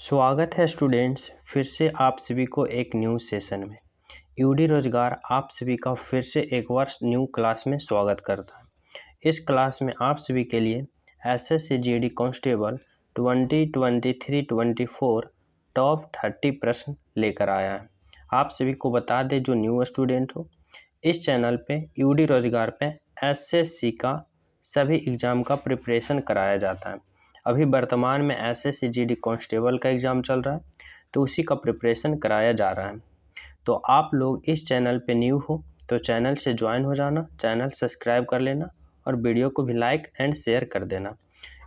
स्वागत है स्टूडेंट्स, फिर से आप सभी को एक न्यू सेशन में। यूडी रोजगार आप सभी का फिर से एक बार न्यू क्लास में स्वागत करता है। इस क्लास में आप सभी के लिए एसएससी जीडी कांस्टेबल 2023-24 टॉप 30 प्रश्न लेकर आया है। आप सभी को बता दें जो न्यू स्टूडेंट हो, इस चैनल पे यूडी रोजगार पे एसएससी का सभी एग्ज़ाम का प्रिपरेशन कराया जाता है। अभी वर्तमान में एसएससी जीडी कांस्टेबल का एग्ज़ाम चल रहा है, तो उसी का प्रिपरेशन कराया जा रहा है। तो आप लोग इस चैनल पे न्यू हो तो चैनल से ज्वाइन हो जाना, चैनल सब्सक्राइब कर लेना और वीडियो को भी लाइक एंड शेयर कर देना।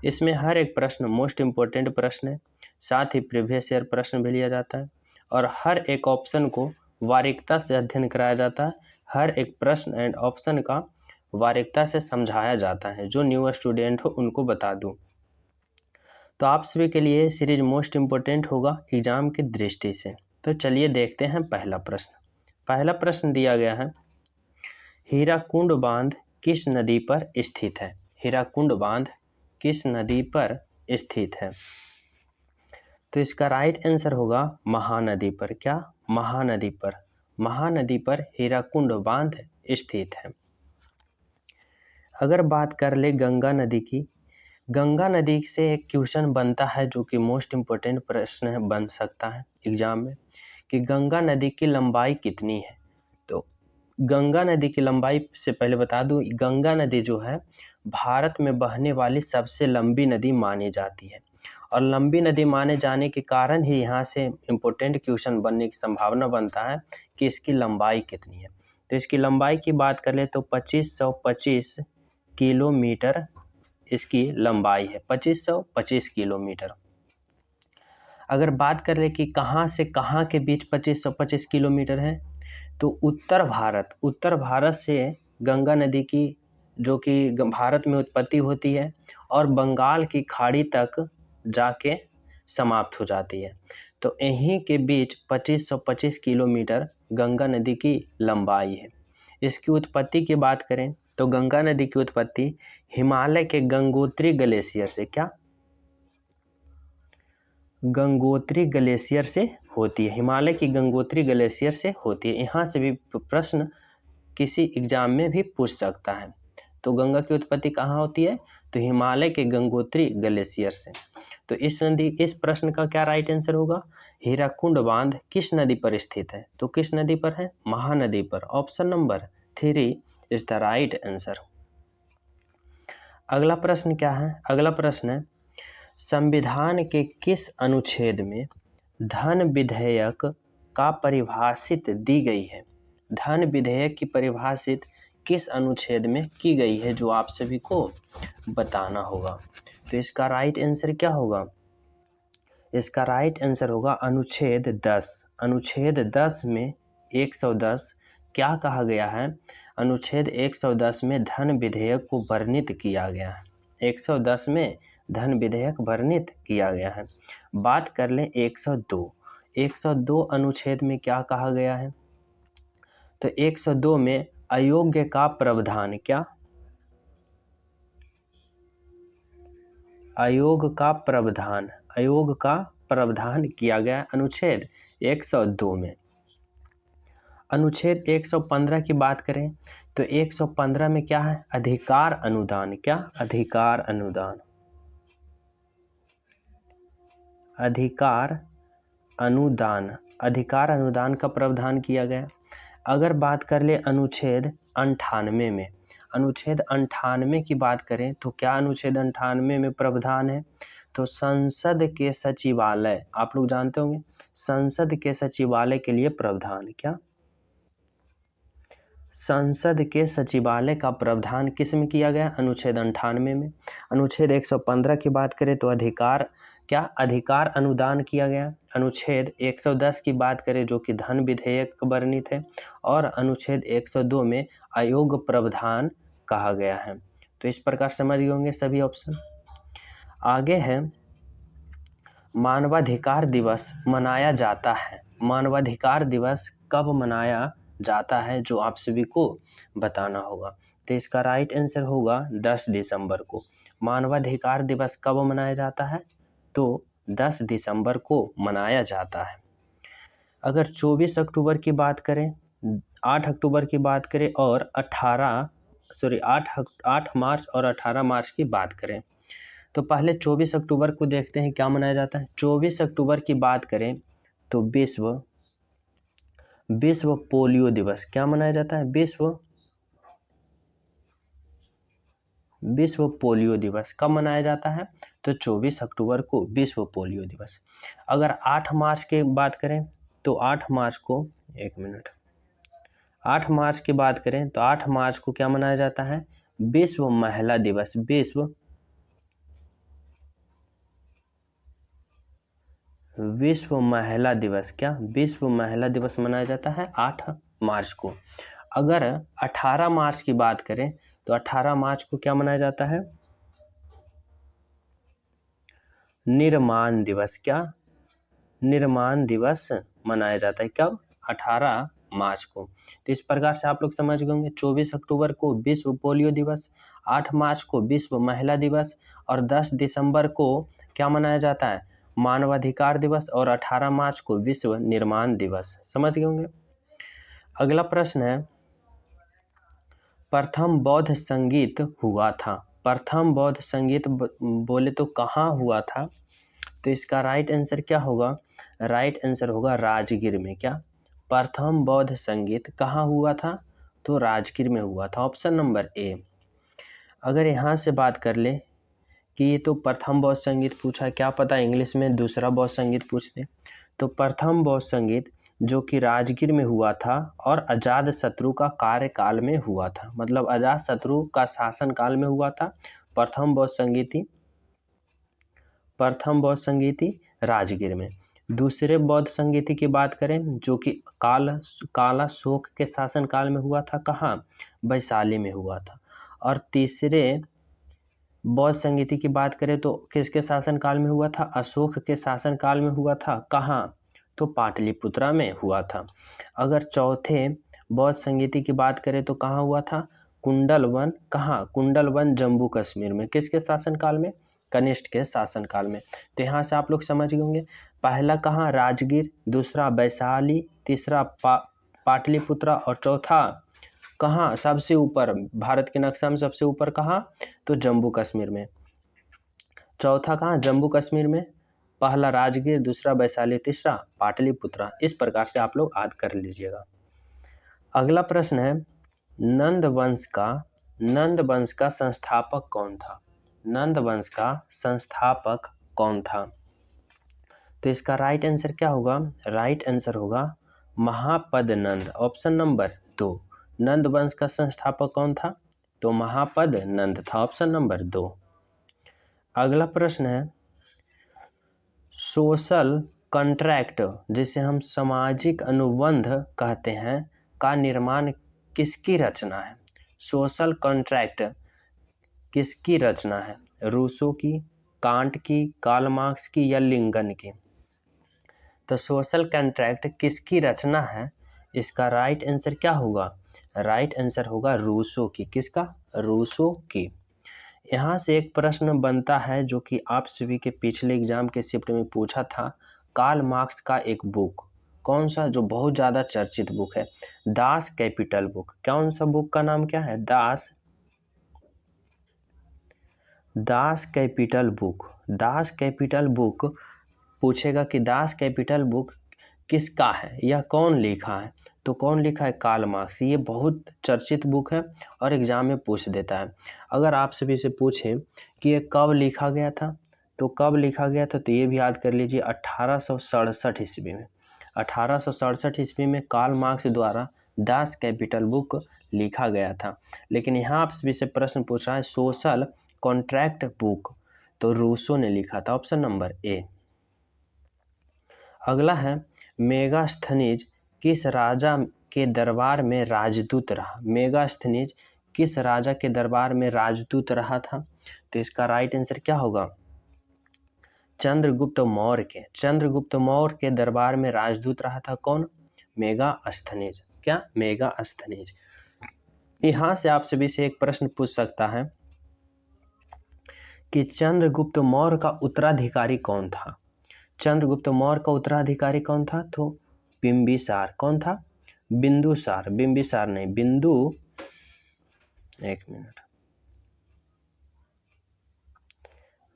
इसमें हर एक प्रश्न मोस्ट इम्पोर्टेंट प्रश्न है, साथ ही प्रीवियस ईयर प्रश्न भी लिया जाता है और हर एक ऑप्शन को बारीकता से अध्ययन कराया जाता है। हर एक प्रश्न एंड ऑप्शन का बारीकता से समझाया जाता है। जो न्यू स्टूडेंट हो उनको बता दूं, तो आप सभी के लिए सीरीज मोस्ट इम्पोर्टेंट होगा एग्जाम की दृष्टि से। तो चलिए देखते हैं पहला प्रश्न। पहला प्रश्न दिया गया है, हीराकुंड बांध किस नदी पर स्थित है? हीराकुंड बांध किस नदी पर स्थित है? तो इसका राइट आंसर होगा महानदी पर। क्या? महानदी पर। महानदी पर हीराकुंड बांध स्थित है। अगर बात कर ले गंगा नदी की, गंगा नदी से एक क्वेश्चन बनता है जो कि मोस्ट इम्पोर्टेंट प्रश्न बन सकता है एग्जाम में, कि गंगा नदी की लंबाई कितनी है। तो गंगा नदी की लंबाई से पहले बता दूं, गंगा नदी जो है भारत में बहने वाली सबसे लंबी नदी मानी जाती है और लंबी नदी माने जाने के कारण ही यहाँ से इम्पोर्टेंट क्वेश्चन बनने की संभावना बनता है कि इसकी लंबाई कितनी है। तो इसकी लंबाई की बात कर ले तो 2525 किलोमीटर इसकी लंबाई है, 2525 किलोमीटर। अगर बात कर ले कि कहाँ से कहाँ के बीच 2525 किलोमीटर है, तो उत्तर भारत से गंगा नदी की जो कि भारत में उत्पत्ति होती है और बंगाल की खाड़ी तक जाके समाप्त हो जाती है। तो यहीं के बीच 2525 किलोमीटर गंगा नदी की लंबाई है। इसकी उत्पत्ति की बात करें तो गंगा नदी की उत्पत्ति हिमालय के गंगोत्री ग्लेशियर से, क्या? गंगोत्री ग्लेशियर से होती है। हिमालय की गंगोत्री ग्लेशियर से होती है। यहाँ से भी प्रश्न किसी एग्जाम में भी पूछ सकता है। तो गंगा की उत्पत्ति कहाँ होती है? तो हिमालय के गंगोत्री ग्लेशियर से। तो इस प्रश्न का क्या राइट आंसर होगा? हीराकुंड बांध किस नदी पर स्थित है? तो किस नदी पर है? महानदी पर। Option number 3 is the right answer. अगला प्रश्न क्या है? अगला प्रश्न है, संविधान के किस अनुच्छेद में धन विधेयक का परिभाषित दी गई है? धन विधेयक की परिभाषित किस अनुच्छेद में की गई है, जो आप सभी को बताना होगा। तो इसका राइट आंसर क्या होगा? इसका राइट आंसर होगा अनुच्छेद 10। अनुच्छेद 10 में 110 क्या कहा गया है? अनुच्छेद 110 में धन विधेयक को वर्णित किया गया है। 110 में धन विधेयक वर्णित किया गया है। बात कर लें 102 अनुच्छेद में क्या कहा गया है? तो 102 में अयोग्य का प्रावधान, क्या? अयोग का प्रावधान किया गया अनुच्छेद 102 में। अनुच्छेद 115 की बात करें तो 115 में क्या है? अधिकार अनुदान, क्या? अधिकार अनुदान का प्रावधान किया गया। अगर बात कर ले अनुच्छेद 98 में, अनुच्छेद 98 की बात करें तो क्या अनुच्छेद 98 में प्रावधान है? तो संसद के सचिवालय, आप लोग जानते होंगे, संसद के सचिवालय के लिए प्रावधान, क्या? संसद के सचिवालय का प्रावधान किस में किया गया? अनुच्छेद 98 में। अनुच्छेद 115 की बात करें तो अधिकार अनुदान किया गया। अनुच्छेद 110 की बात करें जो कि धन विधेयक वर्णित है, और अनुच्छेद 102 में अयोग प्रावधान कहा गया है। तो इस प्रकार समझ गए होंगे सभी ऑप्शन। आगे है, मानवाधिकार दिवस मनाया जाता है। मानवाधिकार दिवस कब मनाया जाता है, जो आप सभी को बताना होगा। तो इसका राइट आंसर होगा 10 दिसंबर को। मानवाधिकार दिवस कब मनाया जाता है? तो 10 दिसंबर को मनाया जाता है। अगर 24 अक्टूबर की बात करें, 8 अक्टूबर की बात करें और 8 मार्च और 18 मार्च की बात करें, तो पहले 24 अक्टूबर को देखते हैं क्या मनाया जाता है। 24 अक्टूबर की बात करें तो विश्व पोलियो दिवस क्या मनाया जाता है। विश्व पोलियो दिवस कब मनाया जाता है, तो 24 अक्टूबर को विश्व पोलियो दिवस। अगर 8 मार्च की बात करें तो 8 मार्च को 8 मार्च की बात करें तो 8 मार्च को क्या मनाया जाता है, विश्व महिला दिवस। विश्व महिला दिवस क्या, विश्व महिला दिवस मनाया जाता है 8 मार्च को। अगर 18 मार्च की बात करें तो 18 मार्च को क्या मनाया जाता है, निर्माण दिवस। क्या, निर्माण दिवस मनाया जाता है कब, 18 मार्च को। तो इस प्रकार से आप लोग समझ गए होंगे 24 अक्टूबर को विश्व पोलियो दिवस, 8 मार्च को विश्व महिला दिवस और 10 दिसंबर को क्या मनाया जाता है, मानवाधिकार दिवस और 18 मार्च को विश्व निर्माण दिवस। समझ गए होंगे। अगला प्रश्न है, प्रथम बौद्ध संगीत हुआ था। प्रथम बौद्ध संगीत बोले तो कहाँ हुआ था, तो इसका राइट आंसर क्या होगा, राइट आंसर होगा राजगीर में। क्या, प्रथम बौद्ध संगीत कहाँ हुआ था, तो राजगीर में हुआ था, ऑप्शन नंबर ए। अगर यहाँ से बात कर ले कि ये तो प्रथम बौद्ध संगीत पूछा, क्या पता इंग्लिश में दूसरा बौद्ध संगीत पूछ दे। तो प्रथम बौद्ध संगीत जो कि राजगीर में हुआ था और अजात शत्रु का कार्यकाल में हुआ था, मतलब अजात शत्रु का शासन काल में हुआ था प्रथम बौद्ध संगीति राजगीर में। दूसरे बौद्ध संगीति की बात करें जो कि काला शोक के शासन काल में हुआ था, कहाँ, वैशाली में हुआ था। और तीसरे बौद्ध संगीति की बात करें तो किसके शासन काल में हुआ था, अशोक के शासन काल में हुआ था, कहाँ, तो पाटलिपुत्रा में हुआ था। अगर चौथे बौद्ध संगीति की बात करें तो कहाँ हुआ था, कुंडलवन, कहाँ, कुंडलवन जम्मू कश्मीर में, किसके शासन काल में, कनिष्ठ के शासन काल में। तो यहाँ से आप लोग समझ गए होंगे, पहला कहाँ, राजगीर, दूसरा वैशाली, तीसरा पाटलिपुत्रा और चौथा कहाँ, सबसे ऊपर भारत के नक्शा में सबसे ऊपर कहाँ, तो जम्मू कश्मीर में। चौथा कहाँ, जम्मू कश्मीर में, पहला राजगीर, दूसरा वैशाली, तीसरा पाटलिपुत्रा। इस प्रकार से आप लोग याद कर लीजिएगा। अगला प्रश्न है, नंद वंश का संस्थापक कौन था। नंद वंश का संस्थापक कौन था, तो इसका राइट आंसर क्या होगा, राइट आंसर होगा महापद नंद, ऑप्शन नंबर 2। नंद वंश का संस्थापक कौन था, तो महापद नंद था, ऑप्शन नंबर 2। अगला प्रश्न है, सोशल कॉन्ट्रैक्ट जिसे हम सामाजिक अनुबंध कहते हैं का निर्माण किसकी रचना है। सोशल कॉन्ट्रैक्ट किसकी रचना है, रूसो की, कांट की, कार्ल मार्क्स की या लिंकन की। तो सोशल कॉन्ट्रैक्ट किसकी रचना है, इसका राइट आंसर क्या होगा, राइट आंसर होगा रूसो की। किसका, रूसो की। यहाँ से एक प्रश्न बनता है जो कि आप सभी के पिछले एग्जाम के शिफ्ट में पूछा था, कार्ल मार्क्स का एक बुक, कौन सा, जो बहुत ज़्यादा चर्चित बुक है, दास कैपिटल बुक। कौन सा बुक का नाम क्या है, Das Kapital book. Das Kapital book पूछेगा कि दास कैपिटल बुक किसका है या कौन लिखा है, तो कौन लिखा है, कार्ल मार्क्स। ये बहुत चर्चित बुक है और एग्जाम में पूछ देता है। अगर आप सभी से पूछे कि ये कब लिखा गया था, तो कब लिखा गया था, तो ये भी याद कर लीजिए 1867 ईस्वी में। 1867 ईस्वी में कार्ल मार्क्स द्वारा दास कैपिटल बुक लिखा गया था। लेकिन यहाँ आप सभी से प्रश्न पूछ रहा है सोशल कॉन्ट्रैक्ट बुक, तो रूसो ने लिखा था, ऑप्शन नंबर ए। अगला है, मेगास्थनीज किस राजा के दरबार में राजदूत रहा। मेगास्थनीज किस राजा के दरबार में राजदूत रहा था, तो इसका राइट आंसर क्या होगा, चंद्रगुप्त मौर्य के। चंद्रगुप्त मौर्य के दरबार में राजदूत रहा था कौन, मेगास्थनीज। क्या, मेगास्थनीज। यहाँ से आप सभी से एक प्रश्न पूछ सकता है कि चंद्रगुप्त मौर्य का उत्तराधिकारी कौन था। चंद्रगुप्त मौर्य का उत्तराधिकारी कौन था? तो बिंबिसार। कौन था? बिंदुसार। बिंबिसार नहीं, एक मिनट,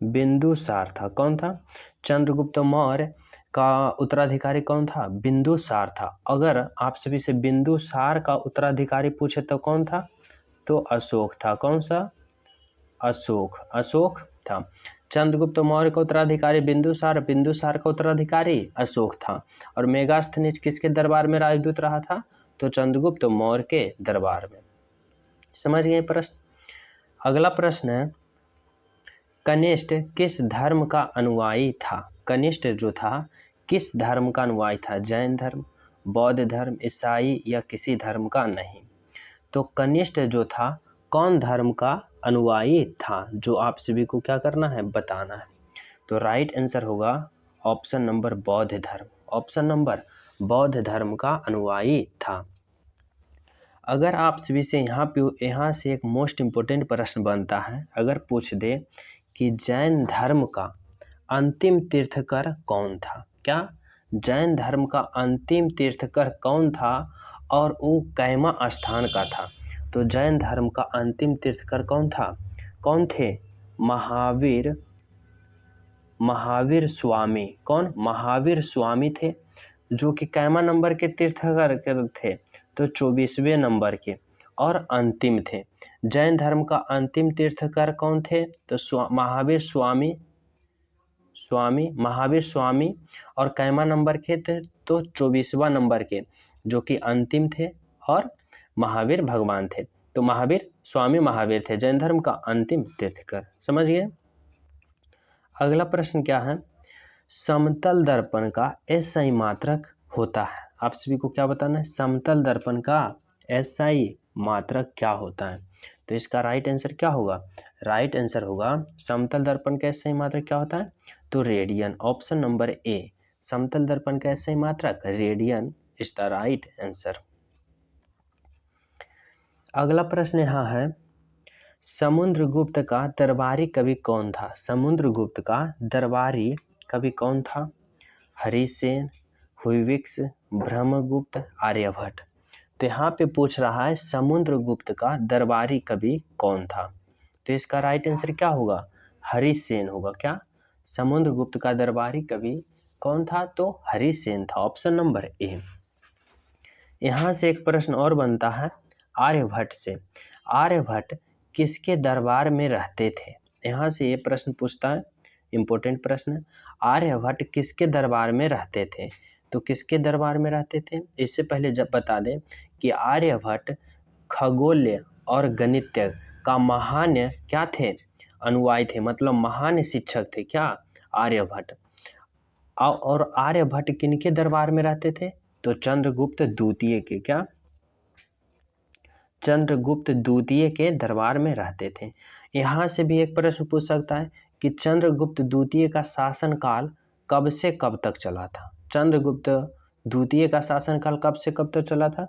बिंदुसार था। कौन था? चंद्रगुप्त मौर्य का उत्तराधिकारी कौन था? बिंदुसार था। अगर आप सभी से बिंदुसार का उत्तराधिकारी पूछे तो कौन था? तो अशोक था। कौन सा? अशोक था। चंद्रगुप्त मौर्य का उत्तराधिकारी बिंदुसार, बिंदुसार का उत्तराधिकारी अशोक था। और मेगास्थनीज किसके दरबार में राजदूत रहा था? तो चंद्रगुप्त मौर्य के दरबार में। समझ गए प्रश्न? अगला प्रश्न है, कनिष्ठ किस धर्म का अनुयायी था? कनिष्ठ जो था किस धर्म का अनुयायी था? जैन धर्म, बौद्ध धर्म, ईसाई या किसी धर्म का नहीं? तो कनिष्ठ जो था कौन धर्म का अनुयायी था? जो आप सभी को क्या करना है? बताना है। तो राइट आंसर होगा ऑप्शन नंबर बौद्ध धर्म। ऑप्शन नंबर बौद्ध धर्म का अनुयायी था। अगर आप सभी से यहाँ से एक मोस्ट इम्पोर्टेंट प्रश्न बनता है, अगर पूछ दे कि जैन धर्म का अंतिम तीर्थकर कौन था? क्या जैन धर्म का अंतिम तीर्थकर कौन था और वो कैमा स्थान का था? तो जैन धर्म का अंतिम तीर्थकर कौन था? कौन थे? महावीर स्वामी। कौन? महावीर स्वामी थे, जो कि कैमा नंबर के तीर्थकर थे? तो 24वें नंबर के और अंतिम थे। जैन धर्म का अंतिम तीर्थकर कौन थे? तो महावीर स्वामी और कैमा नंबर के थे? तो 24वां नंबर के, जो कि अंतिम थे और महावीर भगवान थे। तो महावीर स्वामी महावीर थे जैन धर्म का अंतिम तीर्थकर। समझ गए? अगला प्रश्न क्या है, समतल दर्पण का एसआई मात्रक होता है? आप सभी को क्या बताना है? समतल दर्पण का एसआई मात्रक क्या होता है? तो इसका राइट आंसर क्या होगा? राइट आंसर होगा समतल दर्पण का एसआई मात्रक क्या होता है? तो रेडियन। ऑप्शन नंबर ए, समतल दर्पण का एसआई मात्रक radian is the right answer. अगला प्रश्न यहाँ है, समुद्रगुप्त का दरबारी कवि कौन था? समुद्रगुप्त का दरबारी कवि कौन था? हरिसेन, हुइविक्स, ब्रह्मगुप्त, आर्यभट्ट। तो यहाँ पे पूछ रहा है समुद्रगुप्त का दरबारी कवि कौन था? तो इसका राइट आंसर क्या होगा? हरिसेन होगा। क्या? समुद्रगुप्त का दरबारी कवि कौन था? तो हरिसेन था। ऑप्शन नंबर ए। यहाँ से एक प्रश्न और बनता है आर्यभट्ट से। आर्यभट्ट किसके दरबार में रहते थे? यहाँ से ये प्रश्न पूछता है, इंपॉर्टेंट प्रश्न। आर्यभट्ट किसके दरबार में रहते थे? तो किसके दरबार में रहते थे? इससे पहले जब बता दें कि आर्यभट्ट खगोल्य और गणितज्ञ का महान क्या थे? अनुयायी थे, मतलब महान शिक्षक थे। क्या? आर्यभट्ट। और आर्यभट्ट किनके दरबार में रहते थे? तो चंद्रगुप्त द्वितीय के। क्या? चंद्रगुप्त द्वितीय के दरबार में रहते थे। यहाँ से भी एक प्रश्न पूछ सकता है कि चंद्रगुप्त द्वितीय का शासनकाल कब से कब तक चला था? चंद्रगुप्त द्वितीय का शासनकाल कब से कब तक चला था?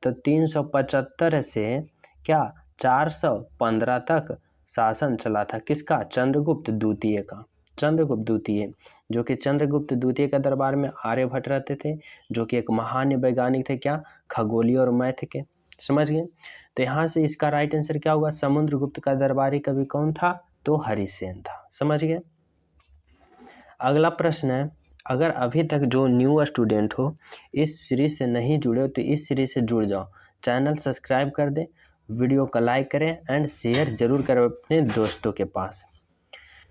तो 375 से क्या 415 तक शासन चला था। किसका? चंद्रगुप्त द्वितीय का। चंद्रगुप्त द्वितीय, जो कि चंद्रगुप्त द्वितीय का दरबार में आर्यभट्ट रहते थे, जो कि एक महान वैज्ञानिक थे। क्या? खगोलीय और मैथ के। समझ गए? तो यहाँ से इसका राइट आंसर क्या होगा? समुद्रगुप्त का दरबारी कवि कौन था? तो हरिसेन था। समझ गए? अगला प्रश्न है, अगर अभी तक जो न्यू स्टूडेंट हो इस सीरीज से नहीं जुड़े हो तो इस सीरीज से जुड़ जाओ। चैनल सब्सक्राइब कर दे, वीडियो को लाइक करें एंड शेयर जरूर करें अपने दोस्तों के पास।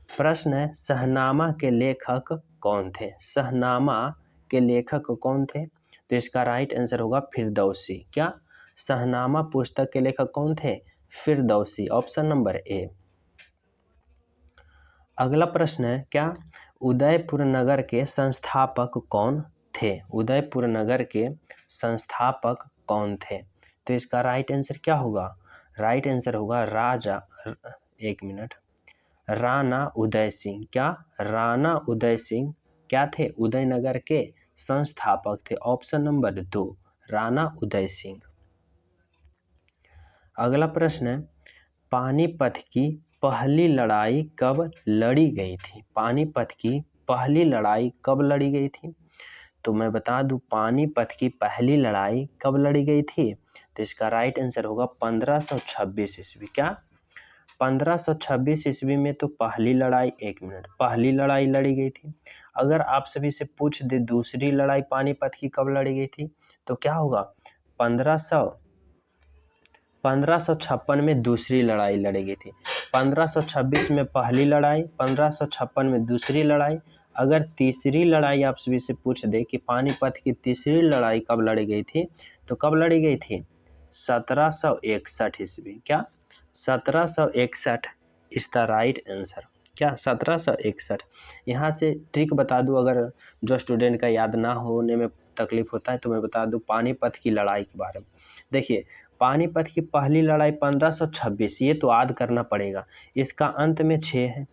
प्रश्न है, शहनामा के लेखक कौन थे? शहनामा के लेखक कौन थे? तो इसका राइट आंसर होगा फिरदौसी। क्या? शहनामा पुस्तक के लेखक कौन थे? फिरदौसी। Option number A. अगला प्रश्न है, क्या उदयपुर नगर के संस्थापक कौन थे? उदयपुर नगर के संस्थापक कौन थे? तो इसका राइट आंसर क्या होगा? राइट आंसर होगा राणा उदय सिंह। क्या? राणा उदय सिंह क्या थे? उदयनगर के संस्थापक थे। Option number 2, Rana Uday Singh. अगला प्रश्न है, पानीपत की पहली लड़ाई कब लड़ी गई थी? पानीपत की पहली लड़ाई कब लड़ी गई थी? तो मैं बता दूं, पानीपत की पहली लड़ाई कब लड़ी गई थी? तो इसका राइट आंसर होगा 1526 ईस्वी। क्या 1526 ईस्वी में तो पहली लड़ाई, एक मिनट, पहली लड़ाई लड़ी गई थी। अगर आप सभी से पूछ दे दूसरी लड़ाई पानीपत की कब लड़ी गई थी, तो क्या होगा? 1556 में दूसरी लड़ाई लड़ी गई थी। 1526 में पहली लड़ाई, 1556 में दूसरी लड़ाई। अगर तीसरी लड़ाई आप सभी से पूछ दे कि पानीपत की तीसरी लड़ाई कब लड़ी गई थी, तो कब लड़ी गई थी? 1761 ईस्वी। क्या 1761 इज द राइट आंसर। क्या 1761। यहाँ से ट्रिक बता दूं, अगर जो स्टूडेंट का याद ना होने में तकलीफ होता है तो मैं बता दूं पानीपत की लड़ाई के बारे में। देखिए, पानीपत की पहली लड़ाई 1526, ये तो याद करना पड़ेगा, इसका अंत में 6 है।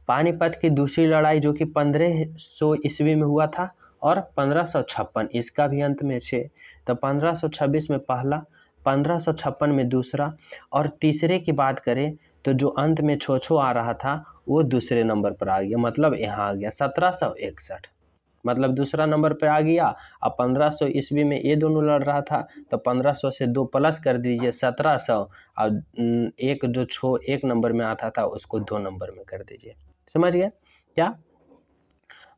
पानीपत की दूसरी लड़ाई जो कि 1500 ईस्वी में हुआ था और 1556, इसका भी अंत में 6। तो 1526 में पहला, 1556 में दूसरा, और तीसरे की बात करें तो जो अंत में छो आ रहा था वो दूसरे नंबर पर आ गया, मतलब यहाँ आ गया 1761, मतलब दूसरा नंबर पे आ गया। अब 1500 ईस्वी में ये दोनों लड़ रहा था, तो 1500 से 2 प्लस कर दीजिए 1700, और एक जो एक नंबर में आता था उसको 2 नंबर में कर दीजिए। समझ गए? क्या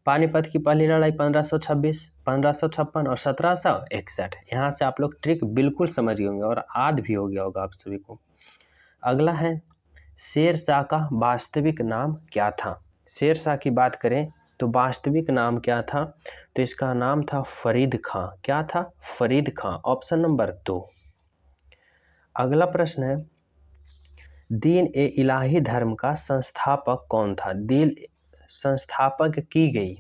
पानीपत की पहली लड़ाई 1526, 1556 और 1761। यहाँ से आप लोग ट्रिक बिल्कुल समझ गए होंगे और याद भी हो गया होगा आप सभी को। अगला है, शेर शाह का वास्तविक नाम क्या था? शेर शाह की बात करें तो वास्तविक नाम क्या था? तो इसका नाम था फरीद खां। क्या था? फरीद खां। Option number 2। अगला प्रश्न है, दीन ए इलाही धर्म का संस्थापक कौन था? दीन संस्थापक की गई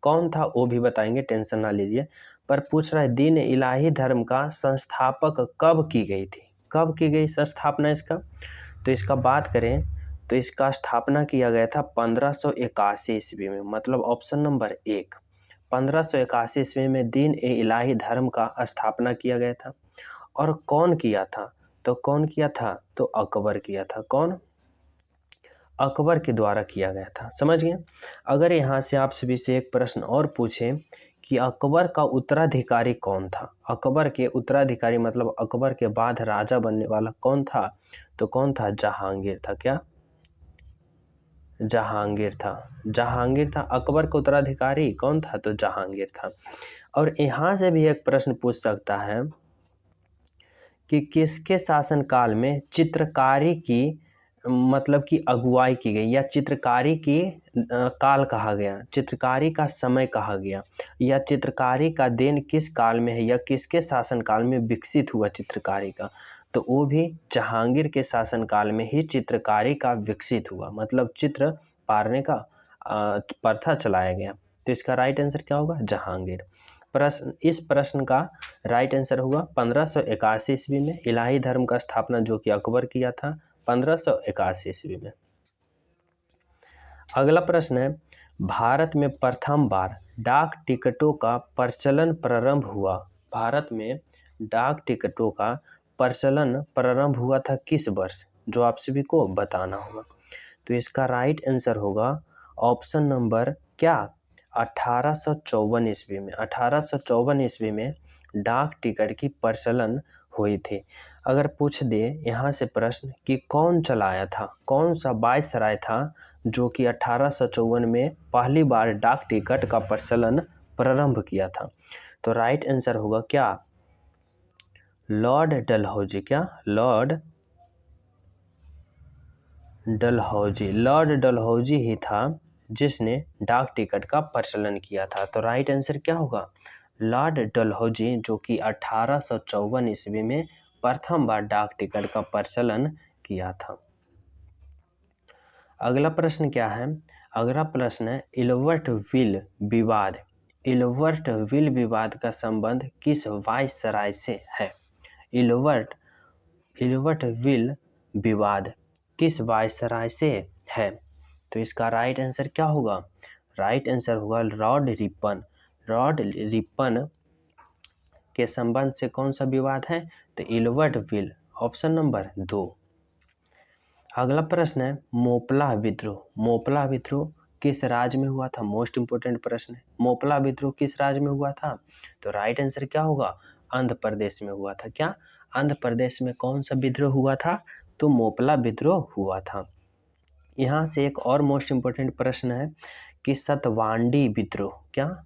कौन था वो भी बताएंगे, टेंशन ना लीजिए। पर पूछ रहा है दीन ए इलाही धर्म का संस्थापक कब की गई थी? कब की गई स्थापना इसका? तो इसका बात करें तो इसका स्थापना किया गया था 1581 ईस्वी में, मतलब ऑप्शन नंबर 1। 1581 ईस्वी में दीन ए इलाही धर्म का स्थापना किया गया था। और कौन किया था? तो कौन किया था? तो अकबर किया था। कौन? अकबर के द्वारा किया गया था। समझ गए? अगर यहाँ से आप सभी से एक प्रश्न और पूछें कि अकबर का उत्तराधिकारी कौन था? अकबर के उत्तराधिकारी मतलब अकबर के बाद राजा बनने वाला कौन था? तो कौन था? जहांगीर था। क्या? जहांगीर था। जहांगीर था। अकबर का उत्तराधिकारी कौन था? तो जहांगीर था। और यहाँ से भी एक प्रश्न पूछ सकता है कि किसके शासनकाल में चित्रकारी की मतलब कि अगुवाई की गई, या चित्रकारी की काल कहा गया, चित्रकारी का समय कहा गया, या चित्रकारी का देन किस काल में है, या किसके शासनकाल में विकसित हुआ चित्रकारी का? तो वो भी जहांगीर के शासनकाल में ही चित्रकारी का विकसित हुआ, मतलब चित्र पारने का प्रथा चलाया गया। तो इसका राइट आंसर क्या होगा? जहांगीर। इस प्रश्न का राइट आंसर होगा 1581 ईस्वी में इलाही धर्म का स्थापना जो कि अकबर किया था 1581 ईस्वी में। अगला प्रश्न है, भारत में प्रथम बार डाक टिकटों का प्रचलन प्रारंभ हुआ। भारत में डाक टिकटों का प्रचलन प्रारंभ हुआ था किस वर्ष? जो आप सभी को बताना होगा। तो इसका राइट आंसर होगा ऑप्शन नंबर क्या? 1854 ईस्वी में। 1854 ईस्वी में डाक टिकट की प्रचलन हुई थी। अगर पूछ दे यहाँ से प्रश्न कि कौन चलाया था, कौन सा वायसराय था जो कि 1854 में पहली बार डाक टिकट का प्रचलन प्रारंभ किया था? तो राइट आंसर होगा क्या? लॉर्ड डलहौजी। क्या? लॉर्ड डलहौजी। लॉर्ड डलहौजी ही था जिसने डाक टिकट का प्रचलन किया था। तो राइट आंसर क्या होगा? लॉर्ड डलहौजी, जो कि 1854 ईस्वी में प्रथम बार डाक टिकट का प्रचलन किया था। अगला प्रश्न क्या है? अगला प्रश्न है, इल्बर्ट विल विवाद। इल्बर्ट विल विवाद का संबंध किस वायसराय से है? इल्बर्ट विल विवाद किस वायसराय से है? तो इसका राइट आंसर क्या होगा? राइट आंसर होगा लॉर्ड रिपन। लॉर्ड रिपन के संबंध से कौन सा विवाद है? तो इल्बर्ट विल। Option number 2। अगला प्रश्न है, मोपला विद्रोह। मोपला विद्रोह किस राज्य में हुआ था? मोस्ट इंपोर्टेंट प्रश्न है। मोपला विद्रोह किस राज्य में हुआ था? तो राइट आंसर क्या होगा? आंध्र प्रदेश में हुआ था। क्या आंध्र प्रदेश में कौन सा विद्रोह हुआ था? तो मोपला विद्रोह हुआ था। यहाँ से एक और मोस्ट इंपोर्टेंट प्रश्न है कि सतवांडी विद्रोह, क्या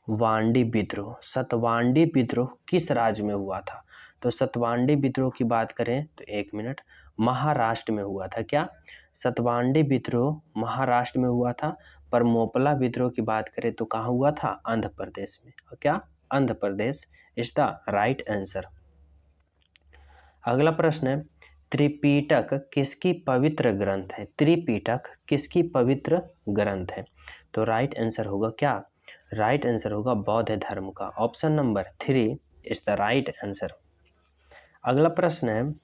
सतवांडी विद्रोह किस राज्य में हुआ था? तो सतवांडी विद्रोह की बात करें तो एक मिनट, महाराष्ट्र में हुआ था। क्या सतवांडी विद्रोह महाराष्ट्र में हुआ था, पर मोपला विद्रोह की बात करें तो कहाँ हुआ था? आंध्र प्रदेश में। और क्या Andhra Pradesh is the right answer. अगला प्रश्न है, त्रिपिटक किसकी पवित्र ग्रंथ है? त्रिपिटक किसकी पवित्र ग्रंथ है? तो राइट आंसर होगा क्या? राइट आंसर होगा बौद्ध धर्म का। Option number 3 is the right answer. अगला प्रश्न है,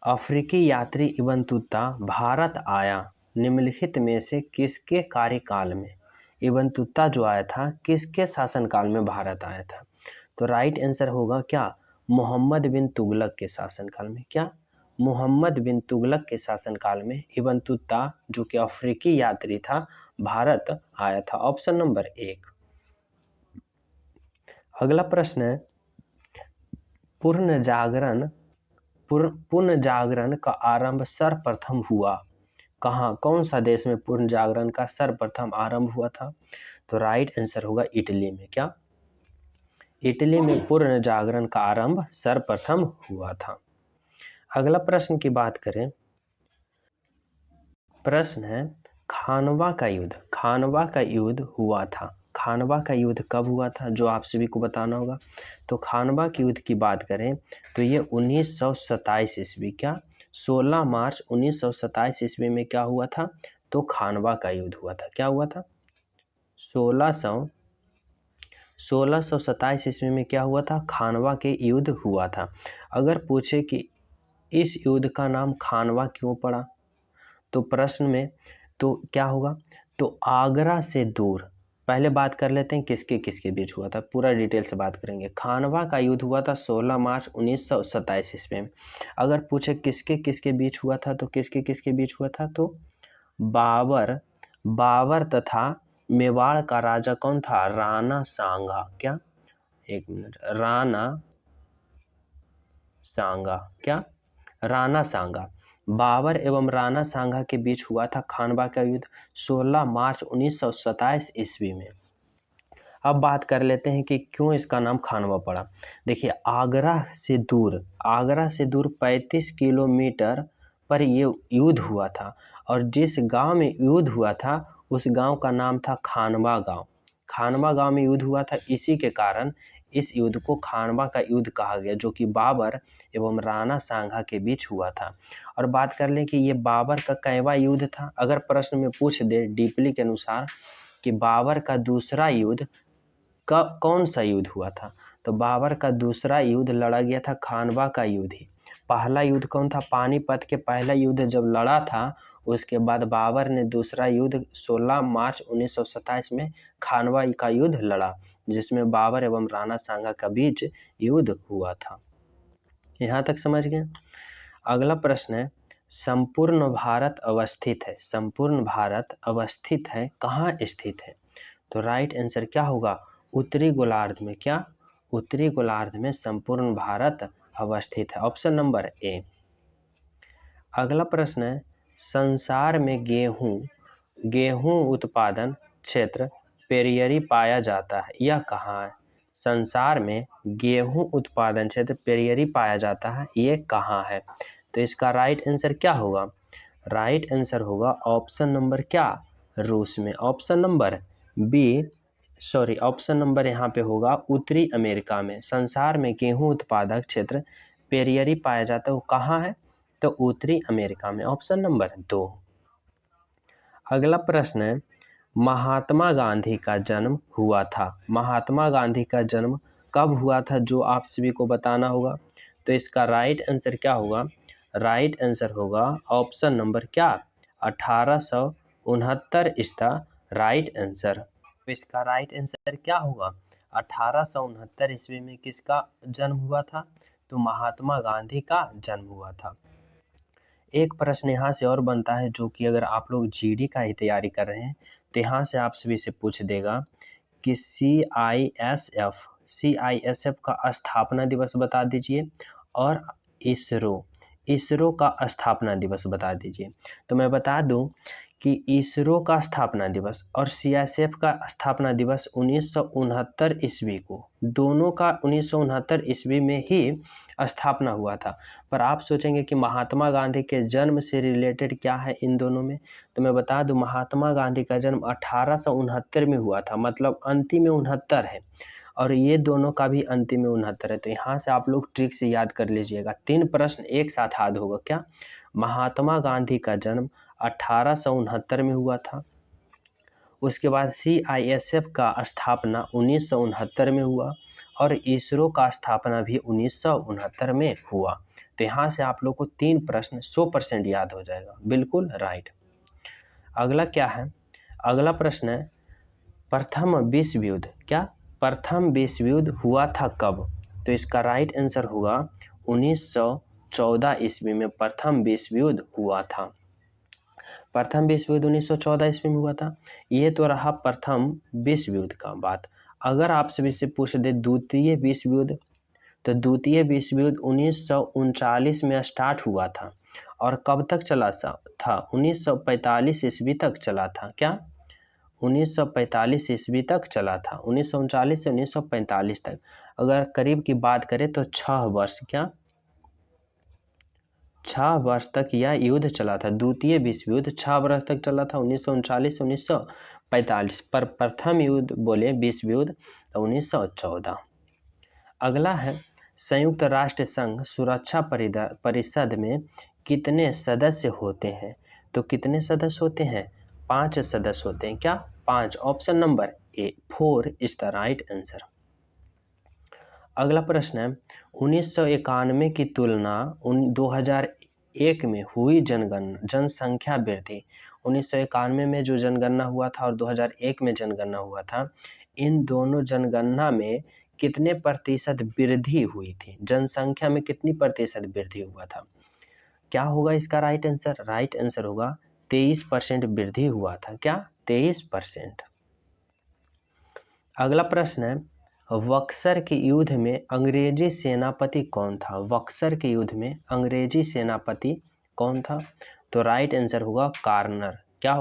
अफ्रीकी यात्री इब्न तुता भारत आया निम्नलिखित में से किसके कार्यकाल में? इब्न तुता जो आया था किसके शासनकाल में भारत आया था? तो राइट आंसर होगा क्या? मोहम्मद बिन तुगलक के शासनकाल में। क्या मोहम्मद बिन तुगलक के शासनकाल में इब्न तुता जो कि अफ्रीकी यात्री था भारत आया था। Option number 1। अगला प्रश्न है, पूर्ण जागरण का आरंभ सर्वप्रथम हुआ कहाँ? कौन सा देश में पूर्ण जागरण का सर्वप्रथम आरंभ हुआ था? तो राइट आंसर होगा इटली में। क्या इटली में पूर्ण जागरण का आरंभ सर्वप्रथम हुआ था। अगला प्रश्न की बात करें, प्रश्न है, खानवा का युद्ध हुआ था। खानवा का युद्ध कब हुआ था, जो आप सभी को बताना होगा। तो खानवा के युद्ध की बात करें तो ये 1927 ईस्वी, क्या 16 मार्च 1927 ईस्वी में क्या हुआ था? तो खानवा का युद्ध हुआ था। क्या हुआ था? 1627 ईस्वी में क्या हुआ था? खानवा के युद्ध हुआ था। अगर पूछे कि इस युद्ध का नाम खानवा क्यों पड़ा, तो प्रश्न में तो क्या होगा? तो आगरा से दूर, पहले बात कर लेते हैं किसके किसके बीच हुआ था, पूरा डिटेल से बात करेंगे। खानवा का युद्ध हुआ था 16 मार्च 1927 ईस्वी में। अगर पूछे किसके किसके बीच हुआ था, तो किसके किसके बीच हुआ था? तो बाबर तथा मेवाड़ का राजा कौन था? राणा सांगा। क्या एक मिनट, राणा सांगा। बाबर एवं राणा सांगा के बीच हुआ था खानवा का युद्ध 16 मार्च 1927 ईस्वी में। अब बात कर लेते हैं कि क्यों इसका नाम खानवा पड़ा। देखिए, आगरा से दूर 35 किलोमीटर पर ये युद्ध हुआ था, और जिस गांव में युद्ध हुआ था उस गांव का नाम था खानवा गांव। खानवा गांव में युद्ध हुआ था, इसी के कारण इस युद्ध को खानवा का युद्ध कहा गया, जो कि बाबर एवं राणा सांगा के बीच हुआ था। और बात कर लें कि ये बाबर का कैवा युद्ध था। अगर प्रश्न में पूछ दे डीपली के अनुसार कि बाबर का दूसरा युद्ध कौन सा युद्ध हुआ था, तो बाबर का दूसरा युद्ध लड़ा गया था खानवा का युद्ध ही। पहला युद्ध कौन था? पानीपत के पहला युद्ध जब लड़ा था, उसके बाद बाबर ने दूसरा युद्ध 16 मार्च 1927 में खानवा का युद्ध लड़ा, जिसमें बाबर एवं राणा सांगा का बीच युद्ध हुआ था। यहाँ तक समझ गए। अगला प्रश्न है, संपूर्ण भारत अवस्थित है कहाँ स्थित है? तो राइट आंसर क्या होगा? उत्तरी गोलार्ध में। क्या उत्तरी गोलार्ध में संपूर्ण भारत अवस्थित है। Option number A. अगला प्रश्न है, संसार में गेहूं उत्पादन क्षेत्र पेरियरी पाया जाता है, यह कहाँ है? संसार में गेहूं उत्पादन क्षेत्र पेरियरी पाया जाता है, ये कहाँ है? तो इसका राइट आंसर क्या होगा? राइट आंसर होगा ऑप्शन नंबर क्या? रूस में। Option number B, option number यहाँ पे होगा उत्तरी अमेरिका में। संसार में गेहूं उत्पादक क्षेत्र पेरियरी पाया जाता है, वो कहाँ है? तो उत्तरी अमेरिका में। Option number 2। अगला प्रश्न है, महात्मा गांधी का जन्म हुआ था। महात्मा गांधी का जन्म कब हुआ था, जो आप सभी को बताना होगा। तो इसका राइट आंसर क्या होगा? राइट आंसर होगा ऑप्शन नंबर क्या? 1869 इज द राइट आंसर। तो इसका राइट आंसर क्या होगा? 1869 ईस्वी में किसका जन्म हुआ था? तो महात्मा गांधी का जन्म हुआ था। एक प्रश्न यहाँ से और बनता है, जो कि अगर आप लोग जीडी का ही तैयारी कर रहे हैं तो यहाँ से आप सभी से पूछ देगा कि सीआईएसएफ का स्थापना दिवस बता दीजिए और इसरो का स्थापना दिवस बता दीजिए। तो मैं बता दूं कि इसरो का स्थापना दिवस और सीआईएसएफ का स्थापना दिवस 1969 ईस्वी को, दोनों का 1969 ईस्वी में ही स्थापना हुआ था। पर आप सोचेंगे कि महात्मा गांधी के जन्म से रिलेटेड क्या है इन दोनों में, तो मैं बता दूं महात्मा गांधी का जन्म 1869 में हुआ था, मतलब अंतिम में 69 है, और ये दोनों का भी अंतिम में 69 है। तो यहाँ से आप लोग ट्रिक से याद कर लीजिएगा, 3 प्रश्न एक साथ याद होगा। क्या? महात्मा गांधी का जन्म 1869 में हुआ था, उसके बाद सीआईएसएफ का स्थापना 1969 में हुआ और इसरो का स्थापना भी 1969 में हुआ। तो यहाँ से आप लोग को 3 प्रश्न 100% याद हो जाएगा। बिल्कुल राइट। अगला क्या है? अगला प्रश्न है प्रथम विश्व युद्ध। क्या? प्रथम विश्व युद्ध हुआ था कब? तो इसका राइट आंसर होगा 1914 ईस्वी में प्रथम विश्व युद्ध हुआ था। प्रथम विश्व युद्ध 1914 ईस्वी में हुआ था। ये तो रहा प्रथम विश्व युद्ध का बात। अगर आप सभी से पूछ दे द्वितीय विश्व युद्ध, तो द्वितीय विश्व युद्ध 1939 में स्टार्ट हुआ था और कब तक चला था? 1945 ईस्वी तक चला था। क्या? 1945 ईस्वी तक चला था। 1939 से 1945 तक अगर करीब की बात करें तो 6 वर्ष, क्या 6 वर्ष तक यह युद्ध चला था। द्वितीय विश्व युद्ध 6 वर्ष तक चला था, 1939 से 1945। पर प्रथम युद्ध बोले विश्व युद्ध तो 1914। अगला है संयुक्त राष्ट्र संघ सुरक्षा परिषद में कितने सदस्य होते हैं? तो कितने सदस्य होते हैं? 5 सदस्य होते हैं। क्या? 5। Option number A 4 is the right answer. अगला प्रश्न है 1991 की तुलना 2001 में हुई जनसंख्या वृद्धि। 1991 में जो जनगणना हुआ था और 2001 में जनगणना हुआ था, इन दोनों जनगणना में कितने प्रतिशत वृद्धि हुई थी? जनसंख्या में कितनी प्रतिशत वृद्धि हुआ था? क्या होगा इसका राइट आंसर? राइट आंसर होगा 23% वृद्धि हुआ था। क्या? 23%। अगला प्रश्न है बक्सर के युद्ध में अंग्रेजी सेनापति कौन था? बक्सर के युद्ध में अंग्रेजी सेनापति कौन था? तो राइट आंसर होगा कार्नर। क्या?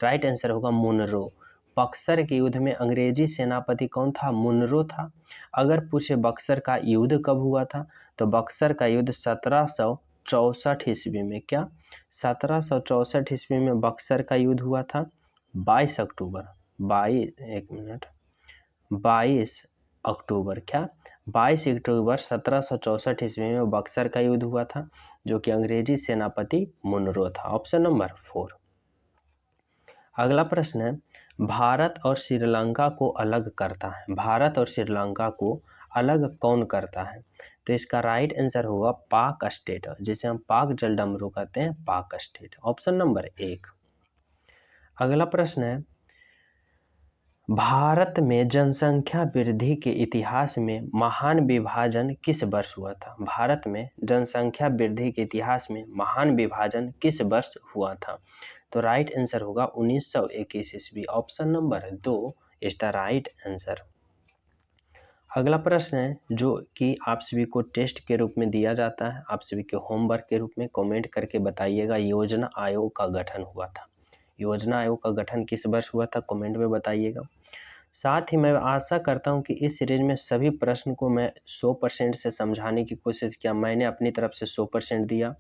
राइट आंसर होगा मुनरो। बक्सर के युद्ध में अंग्रेजी सेनापति कौन था? मुनरो था। अगर पूछे बक्सर का युद्ध कब हुआ था, तो बक्सर का युद्ध 1764 ईस्वी में। क्या? 1764 ईस्वी में बक्सर का युद्ध हुआ था। 22 अक्टूबर 22 अक्टूबर क्या? 22 अक्टूबर 1764 ईस्वी में बक्सर का युद्ध हुआ था, जो कि अंग्रेजी सेनापति मुनरो था। Option number 4। अगला प्रश्न है भारत और श्रीलंका को अलग करता है। भारत और श्रीलंका को अलग कौन करता है? तो इसका राइट आंसर होगा पाक स्टेट, जिसे हम पाक जलडमरू कहते हैं, पाक स्टेट। Option number 1। अगला प्रश्न है भारत में जनसंख्या वृद्धि के इतिहास में महान विभाजन किस वर्ष हुआ था? भारत में जनसंख्या वृद्धि के इतिहास में महान विभाजन किस वर्ष हुआ था? तो राइट आंसर होगा 1921 ईस्वी। Option number 2 is the right answer. अगला प्रश्न है जो कि आप सभी को टेस्ट के रूप में दिया जाता है, आप सभी के होमवर्क के रूप में कमेंट करके बताइएगा। योजना आयोग का गठन हुआ था। योजना आयोग का गठन किस वर्ष हुआ था? कमेंट में बताइएगा। साथ ही मैं आशा करता हूं कि इस सीरीज में सभी प्रश्न को मैं 100% से समझाने की कोशिश किया। मैंने अपनी तरफ से 100% दिया।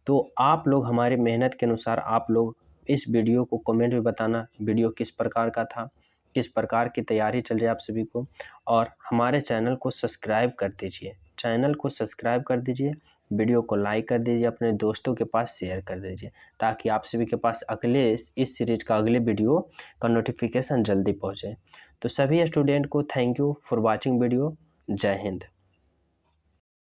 तो आप लोग हमारी मेहनत के अनुसार आप लोग इस वीडियो को कमेंट में बताना वीडियो किस प्रकार का था, किस प्रकार की तैयारी चल रही है आप सभी को, और हमारे चैनल को सब्सक्राइब कर दीजिए। चैनल को सब्सक्राइब कर दीजिए, वीडियो को लाइक कर दीजिए, अपने दोस्तों के पास शेयर कर दीजिए, ताकि आप सभी के पास अगले इस सीरीज का अगले वीडियो का नोटिफिकेशन जल्दी पहुंचे। तो सभी स्टूडेंट को thank you for watching video. जय हिंद।